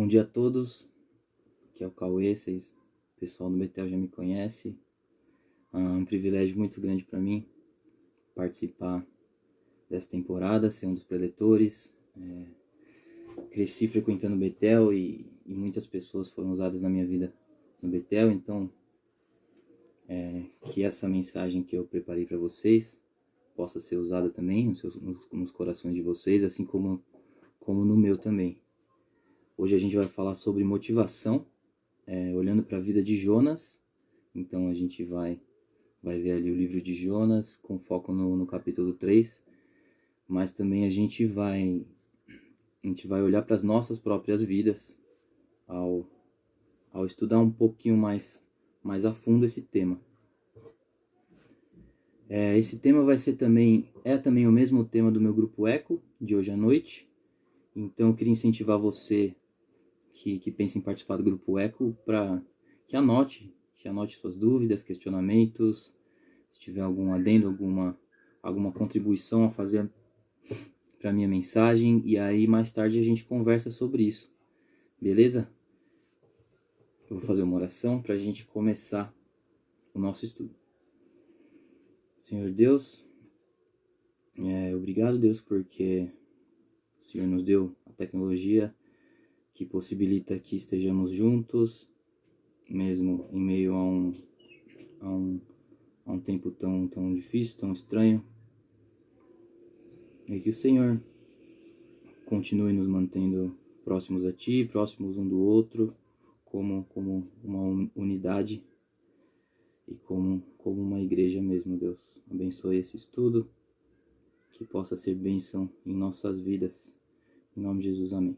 Bom dia a todos, aqui é o Cauê, o pessoal do Betel já me conhece. É um privilégio muito grande para mim participar dessa temporada, ser um dos preletores. Cresci frequentando o Betel e muitas pessoas foram usadas na minha vida no Betel, então que essa mensagem que eu preparei para vocês possa ser usada também nos corações de vocês, assim como no meu também. Hoje a gente vai falar sobre motivação, olhando para a vida de Jonas. Então a gente vai ver ali o livro de Jonas com foco no capítulo 3, mas também a gente vai olhar para as nossas próprias vidas ao estudar um pouquinho mais a fundo esse tema. Esse tema é também o mesmo tema do meu grupo Eco de hoje à noite. Então eu queria incentivar você que pensa em participar do grupo Eco para que anote suas dúvidas, questionamentos, se tiver algum adendo, alguma contribuição a fazer para minha mensagem, e aí mais tarde a gente conversa sobre isso, beleza? Eu vou fazer uma oração para a gente começar o nosso estudo. Senhor Deus, obrigado, Deus, porque o Senhor nos deu a tecnologia que possibilita que estejamos juntos, mesmo em meio a um tempo tão difícil, tão estranho. E que o Senhor continue nos mantendo próximos a Ti, próximos um do outro, como uma unidade e como uma igreja mesmo, Deus. Abençoe esse estudo, que possa ser bênção em nossas vidas. Em nome de Jesus, amém.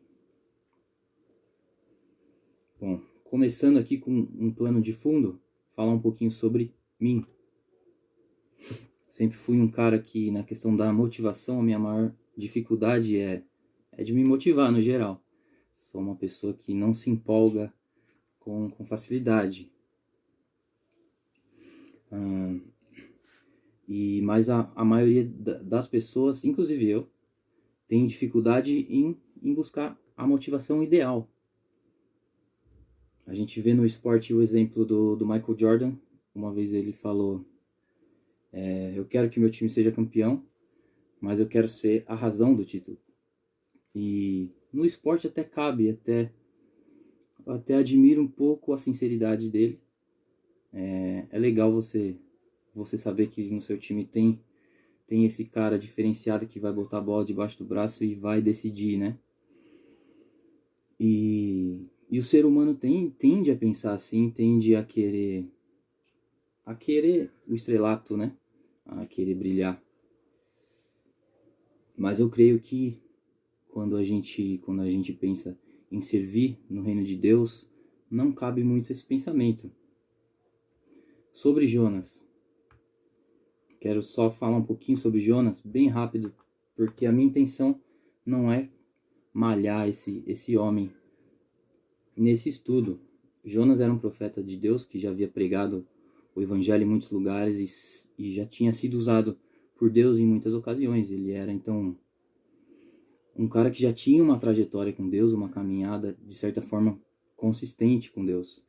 Bom, começando aqui com um plano de fundo, falar um pouquinho sobre mim. Sempre fui um cara que, na questão da motivação, a minha maior dificuldade é de me motivar no geral. Sou uma pessoa que não se empolga com facilidade. Mas a maioria das pessoas, inclusive eu, tem dificuldade em buscar a motivação ideal. A gente vê no esporte o exemplo do Michael Jordan. Uma vez ele falou: eu quero que meu time seja campeão, mas eu quero ser a razão do título. E no esporte até cabe, até admiro um pouco a sinceridade dele. É legal você saber que no seu time tem esse cara diferenciado que vai botar a bola debaixo do braço e vai decidir, né? E o ser humano tende a pensar assim, tende a querer o estrelato, né? A querer brilhar. Mas eu creio que quando a gente pensa em servir no reino de Deus, não cabe muito esse pensamento. Sobre Jonas, quero só falar um pouquinho sobre Jonas, bem rápido, porque a minha intenção não é malhar esse homem nesse estudo. Jonas era um profeta de Deus que já havia pregado o evangelho em muitos lugares e já tinha sido usado por Deus em muitas ocasiões. Ele era, então, um cara que já tinha uma trajetória com Deus, uma caminhada, de certa forma, consistente com Deus.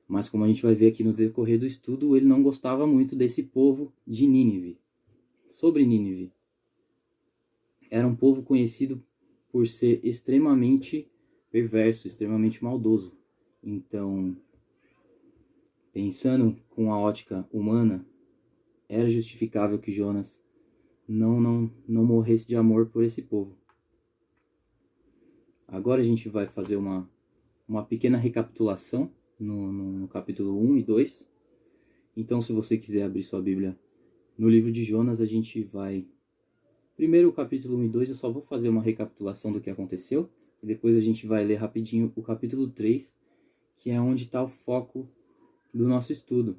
Mas como a gente vai ver aqui no decorrer do estudo, ele não gostava muito desse povo de Nínive. Sobre Nínive, era um povo conhecido por ser extremamente perverso, extremamente maldoso. Então, pensando com a ótica humana, era justificável que Jonas não morresse de amor por esse povo. Agora a gente vai fazer uma pequena recapitulação no capítulo 1 e 2. Então, se você quiser abrir sua Bíblia no livro de Jonas, a gente vai... Primeiro o capítulo 1 e 2, eu só vou fazer uma recapitulação do que aconteceu. E depois a gente vai ler rapidinho o capítulo 3, que é onde está o foco do nosso estudo.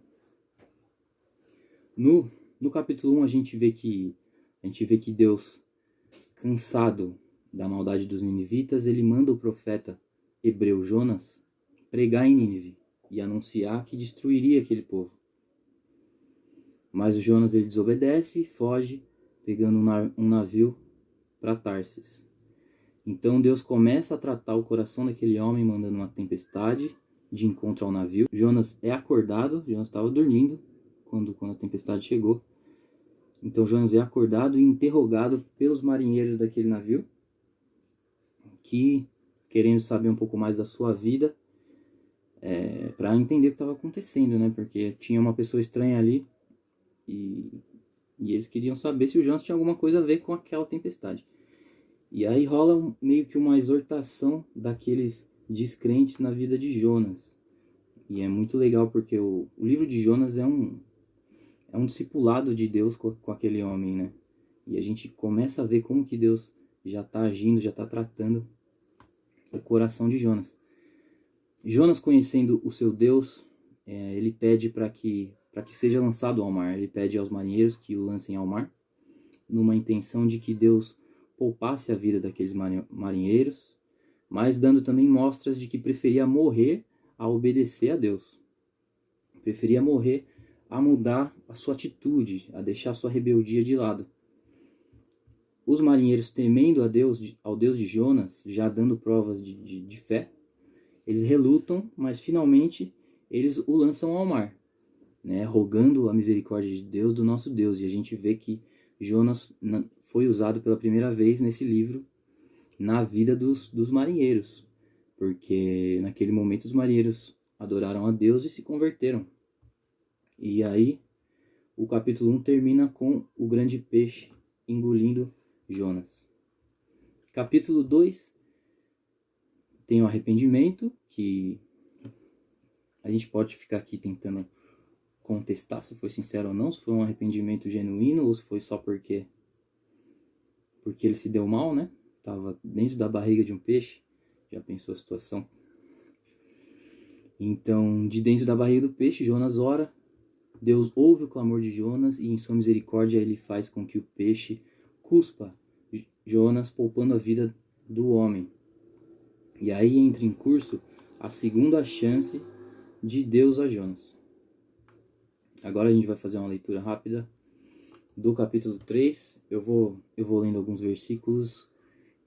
No capítulo 1 a gente vê que Deus, cansado da maldade dos ninivitas, ele manda o profeta hebreu Jonas pregar em Nínive e anunciar que destruiria aquele povo. Mas o Jonas ele desobedece e foge, pegando um navio para Tarsis. Então Deus começa a tratar o coração daquele homem, mandando uma tempestade de encontro ao navio. Jonas é acordado, Jonas estava dormindo quando a tempestade chegou. Então Jonas é acordado e interrogado pelos marinheiros daquele navio, que, querendo saber um pouco mais da sua vida, para entender o que estava acontecendo, né? Porque tinha uma pessoa estranha ali e eles queriam saber se o Jonas tinha alguma coisa a ver com aquela tempestade. E aí rola meio que uma exortação daqueles descrentes na vida de Jonas. E é muito legal porque o livro de Jonas é um discipulado de Deus com aquele homem, né? E a gente começa a ver como que Deus já está agindo, já está tratando o coração de Jonas. Jonas, conhecendo o seu Deus, ele pede para que seja lançado ao mar. Ele pede aos marinheiros que o lancem ao mar, numa intenção de que Deus poupasse a vida daqueles marinheiros, mas dando também mostras de que preferia morrer a obedecer a Deus. Preferia morrer a mudar a sua atitude, a deixar a sua rebeldia de lado. Os marinheiros, temendo ao Deus de Jonas, já dando provas de fé, eles relutam, mas finalmente eles o lançam ao mar, né, rogando a misericórdia de Deus, do nosso Deus. E a gente vê que Jonas foi usado pela primeira vez nesse livro na vida dos marinheiros, porque naquele momento os marinheiros adoraram a Deus e se converteram. E aí o capítulo 1 termina com o grande peixe engolindo Jonas. Capítulo 2 tem o arrependimento, que a gente pode ficar aqui tentando contestar se foi sincero ou não, se foi um arrependimento genuíno ou se foi só porque ele se deu mal, né? Tava dentro da barriga de um peixe. Já pensou a situação? Então, de dentro da barriga do peixe, Jonas ora. Deus ouve o clamor de Jonas e em sua misericórdia ele faz com que o peixe cuspa Jonas, poupando a vida do homem. E aí entra em curso a segunda chance de Deus a Jonas. Agora a gente vai fazer uma leitura rápida do capítulo 3. Eu vou lendo alguns versículos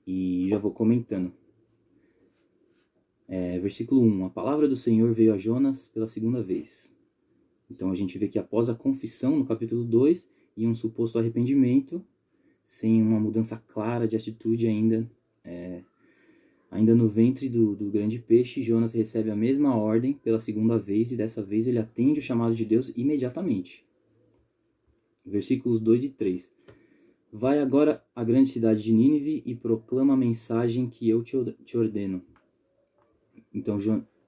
e já vou comentando. Versículo 1. A palavra do Senhor veio a Jonas pela segunda vez. Então a gente vê que após a confissão no capítulo 2 e um suposto arrependimento, sem uma mudança clara de atitude ainda no ventre do grande peixe, Jonas recebe a mesma ordem pela segunda vez e dessa vez ele atende o chamado de Deus imediatamente. Versículos 2 e 3. Vai agora à grande cidade de Nínive e proclama a mensagem que eu te ordeno. Então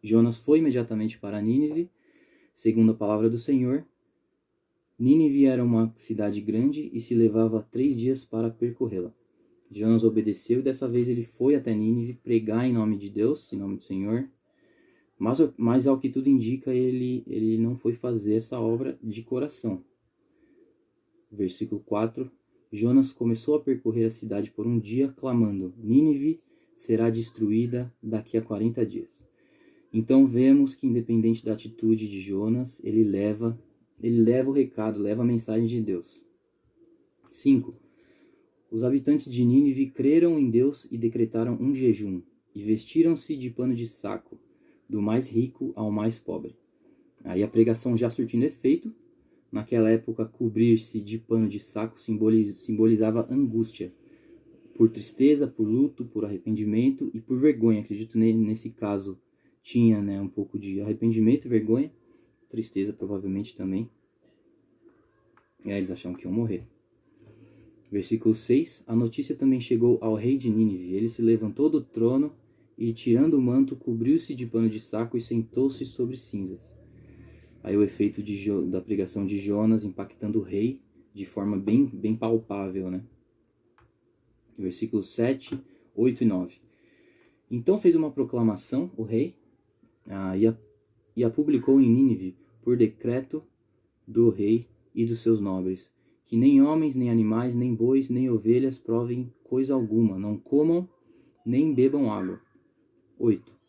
Jonas foi imediatamente para Nínive, segundo a palavra do Senhor. Nínive era uma cidade grande e se levava 3 dias para percorrê-la. Jonas obedeceu e dessa vez ele foi até Nínive pregar em nome de Deus, em nome do Senhor. Mas ao que tudo indica, ele não foi fazer essa obra de coração. Versículo 4. Jonas começou a percorrer a cidade por um dia, clamando: Nínive será destruída daqui a 40 dias. Então vemos que, independente da atitude de Jonas, ele leva o recado, leva a mensagem de Deus. 5. Os habitantes de Nínive creram em Deus e decretaram um jejum, e vestiram-se de pano de saco, do mais rico ao mais pobre. Aí a pregação já surtindo efeito. Naquela época, cobrir-se de pano de saco simbolizava angústia, por tristeza, por luto, por arrependimento e por vergonha. Acredito nesse caso tinha um pouco de arrependimento, vergonha, tristeza provavelmente também. E aí eles achavam que iam morrer. Versículo 6. A notícia também chegou ao rei de Nínive. Ele se levantou do trono e, tirando o manto, cobriu-se de pano de saco e sentou-se sobre cinzas. Aí o efeito da pregação de Jonas impactando o rei de forma bem palpável, né? Versículos 7, 8 e 9. Então fez uma proclamação, o rei, e a publicou em Nínive, por decreto do rei e dos seus nobres, que nem homens, nem animais, nem bois, nem ovelhas provem coisa alguma, não comam, nem bebam água. 8.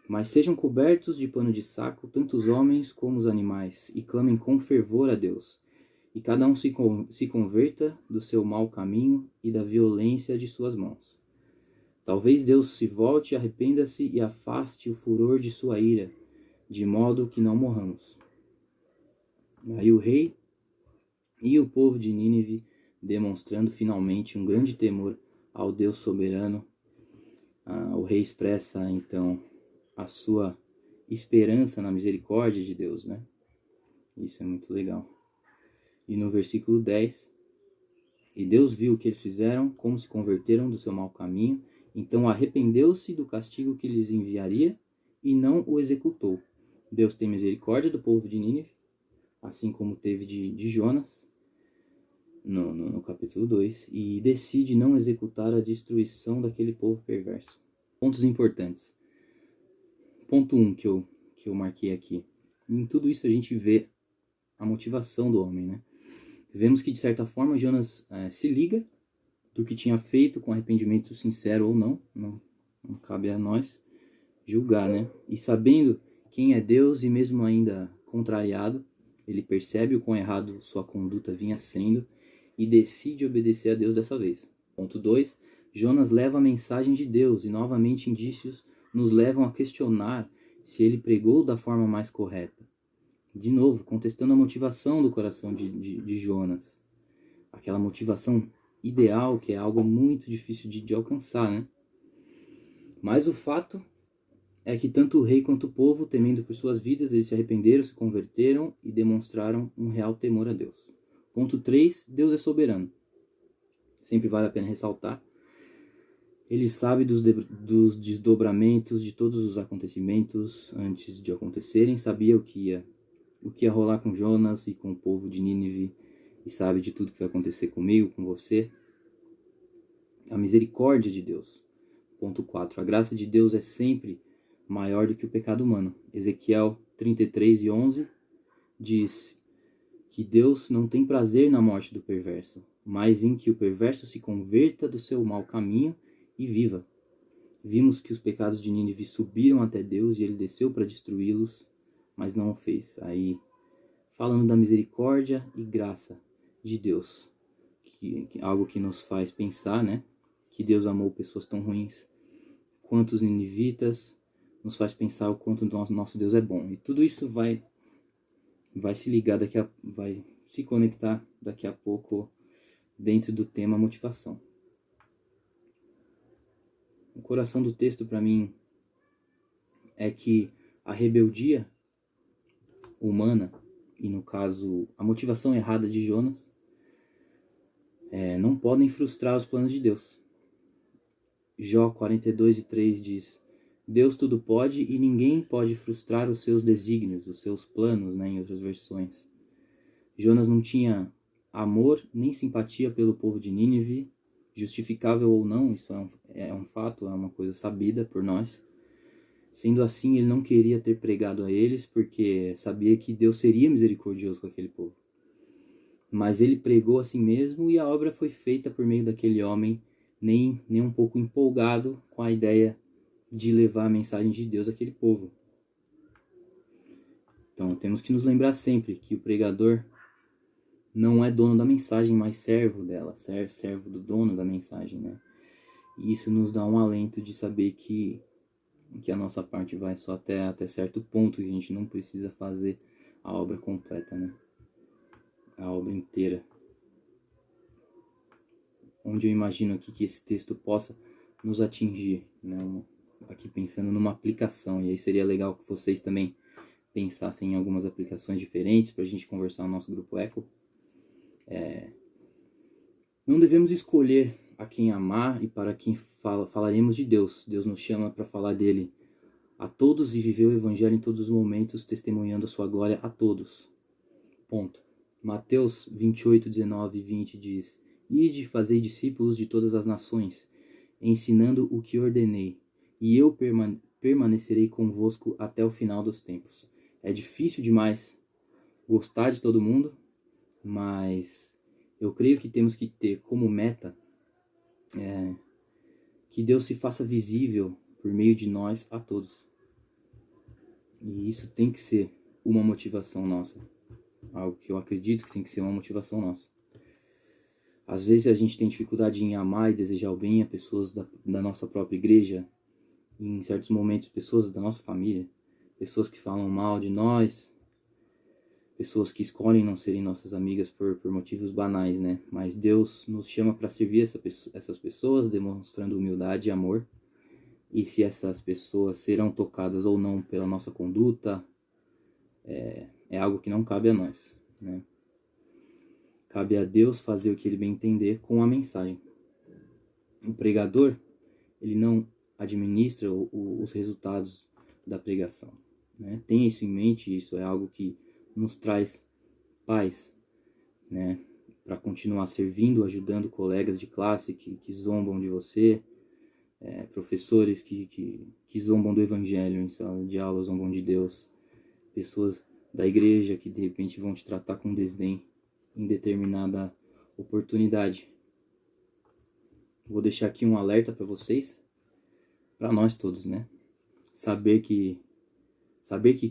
Mas sejam cobertos de pano de saco tanto os homens como os animais, e clamem com fervor a Deus, e cada um se converta do seu mau caminho e da violência de suas mãos. Talvez Deus se volte, arrependa-se e afaste o furor de sua ira, de modo que não morramos. Aí o rei e o povo de Nínive, demonstrando finalmente um grande temor ao Deus soberano, o rei expressa então a sua esperança na misericórdia de Deus, né? Isso é muito legal. E no versículo 10, e Deus viu o que eles fizeram, como se converteram do seu mau caminho, então arrependeu-se do castigo que lhes enviaria e não o executou. Deus tem misericórdia do povo de Nínive, assim como teve de Jonas, no capítulo 2, e decide não executar a destruição daquele povo perverso. Pontos importantes. Ponto 1 que eu marquei aqui. Em tudo isso a gente vê a motivação do homem, né? Vemos que, de certa forma, Jonas se liga do que tinha feito com arrependimento sincero ou não cabe a nós julgar, né? E sabendo quem é Deus e mesmo ainda contrariado, ele percebe o quão errado sua conduta vinha sendo e decide obedecer a Deus dessa vez. Ponto 2. Jonas leva a mensagem de Deus e novamente indícios nos levam a questionar se ele pregou da forma mais correta. De novo, contestando a motivação do coração de Jonas. Aquela motivação ideal, que é algo muito difícil de alcançar, né? Mas o fato é que tanto o rei quanto o povo, temendo por suas vidas, eles se arrependeram, se converteram e demonstraram um real temor a Deus. Ponto 3. Deus é soberano. Sempre vale a pena ressaltar. Ele sabe dos desdobramentos de todos os acontecimentos antes de acontecerem, sabia o que ia rolar com Jonas e com o povo de Nínive, e sabe de tudo que vai acontecer comigo, com você. A misericórdia de Deus. Ponto 4. A graça de Deus é sempre maior do que o pecado humano. Ezequiel 33:11 diz que Deus não tem prazer na morte do perverso, mas em que o perverso se converta do seu mau caminho e viva. Vimos que os pecados de Nínive subiram até Deus e ele desceu para destruí-los, mas não o fez. Aí, falando da misericórdia e graça de Deus, algo que nos faz pensar, né? Que Deus amou pessoas tão ruins quanto os ninivitas, nos faz pensar o quanto nosso Deus é bom. E tudo isso vai se ligar vai se conectar daqui a pouco dentro do tema motivação. O coração do texto para mim é que a rebeldia humana, e no caso a motivação errada de Jonas, não podem frustrar os planos de Deus. Jó 42:3 diz: Deus tudo pode e ninguém pode frustrar os seus desígnios, os seus planos, né, em outras versões. Jonas não tinha amor nem simpatia pelo povo de Nínive, justificável ou não, isso é um fato, é uma coisa sabida por nós. Sendo assim, ele não queria ter pregado a eles, porque sabia que Deus seria misericordioso com aquele povo. Mas ele pregou assim mesmo, e a obra foi feita por meio daquele homem, nem um pouco empolgado com a ideia de levar a mensagem de Deus àquele povo. Então temos que nos lembrar sempre que o pregador não é dono da mensagem, mas servo dela, servo do dono da mensagem, né? E isso nos dá um alento de saber que a nossa parte vai só até certo ponto, que a gente não precisa fazer a obra completa, né? A obra inteira. Onde eu imagino aqui que esse texto possa nos atingir, né? Aqui pensando numa aplicação, e aí seria legal que vocês também pensassem em algumas aplicações diferentes para a gente conversar no nosso grupo Eco. Não devemos escolher a quem amar e para quem falaremos de Deus. Deus nos chama para falar dele a todos e viver o evangelho em todos os momentos, testemunhando a sua glória a todos. Ponto. Mateus 28:19-20 diz: Ide, fazei discípulos de todas as nações, ensinando o que ordenei, e eu permanecerei convosco até o final dos tempos. É difícil demais gostar de todo mundo, mas eu creio que temos que ter como meta que Deus se faça visível por meio de nós a todos. E isso tem que ser uma motivação nossa. Algo que eu acredito que tem que ser uma motivação nossa. Às vezes a gente tem dificuldade em amar e desejar o bem a pessoas da nossa própria igreja, em certos momentos pessoas da nossa família, pessoas que falam mal de nós, pessoas que escolhem não serem nossas amigas por motivos banais, né? Mas Deus nos chama para servir essas pessoas, demonstrando humildade e amor. E se essas pessoas serão tocadas ou não pela nossa conduta, é algo que não cabe a nós, né? Cabe a Deus fazer o que ele bem entender com a mensagem. O pregador, ele não administra os resultados da pregação, né? Tenha isso em mente, isso é algo que nos traz paz, né? Para continuar servindo, ajudando colegas de classe que zombam de você, professores que zombam do evangelho em sala de aula, zombam de Deus, pessoas da igreja que de repente vão te tratar com desdém em determinada oportunidade. Vou deixar aqui um alerta para vocês, para nós todos, né? Saber que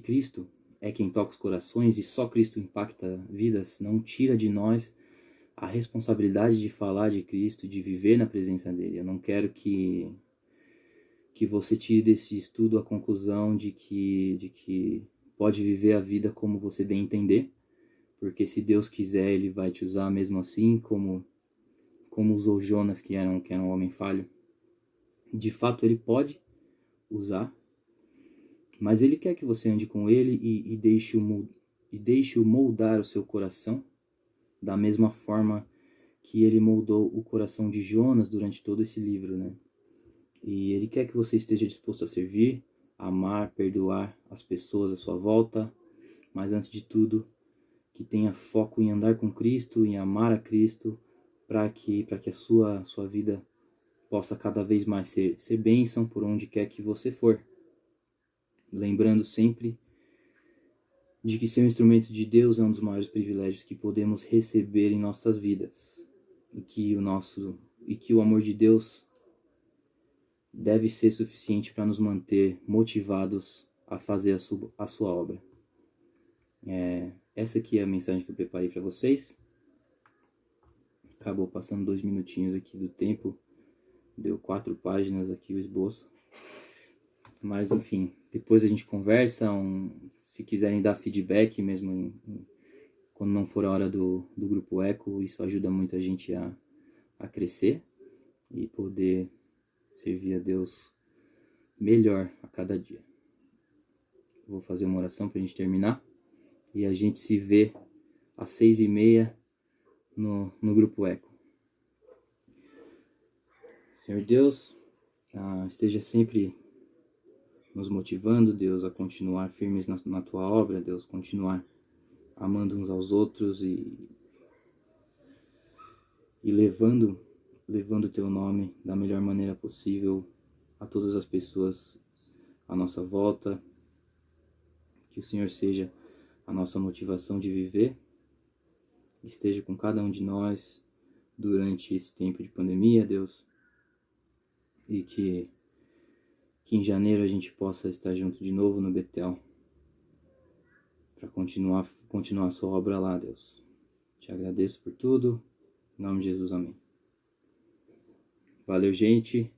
Cristo é quem toca os corações e só Cristo impacta vidas, não tira de nós a responsabilidade de falar de Cristo, de viver na presença dele. Eu não quero que você tire desse estudo a conclusão de que pode viver a vida como você bem entender, porque se Deus quiser, ele vai te usar mesmo assim, como usou Jonas, que era um homem falho. De fato, ele pode usar, mas ele quer que você ande com ele e deixe-o moldar o seu coração da mesma forma que ele moldou o coração de Jonas durante todo esse livro, né? E ele quer que você esteja disposto a servir, amar, perdoar as pessoas à sua volta, mas antes de tudo, que tenha foco em andar com Cristo, em amar a Cristo, para que a sua vida possa cada vez mais ser bênção por onde quer que você for. Lembrando sempre de que ser um instrumento de Deus é um dos maiores privilégios que podemos receber em nossas vidas. E que o amor de Deus deve ser suficiente para nos manter motivados a fazer a sua obra. Essa aqui é a mensagem que eu preparei para vocês. Acabou passando 2 minutinhos aqui do tempo. Deu 4 páginas aqui o esboço. Mas enfim, depois a gente conversa. Se quiserem dar feedback mesmo quando não for a hora do Grupo Eco, isso ajuda muito a gente a crescer e poder servir a Deus melhor a cada dia. Vou fazer uma oração para a gente terminar e a gente se vê às 6h30 no Grupo Eco. Senhor Deus, esteja sempre nos motivando, Deus, a continuar firmes na tua obra, Deus, continuar amando uns aos outros e levando o teu nome da melhor maneira possível a todas as pessoas à nossa volta. Que o Senhor seja a nossa motivação de viver, esteja com cada um de nós durante esse tempo de pandemia, Deus, e que em janeiro a gente possa estar junto de novo no Betel para continuar a sua obra lá, Deus. Te agradeço por tudo, em nome de Jesus, amém. Valeu, gente,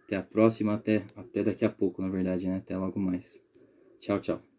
até a próxima, até daqui a pouco, na verdade, né? Até logo mais. Tchau, tchau.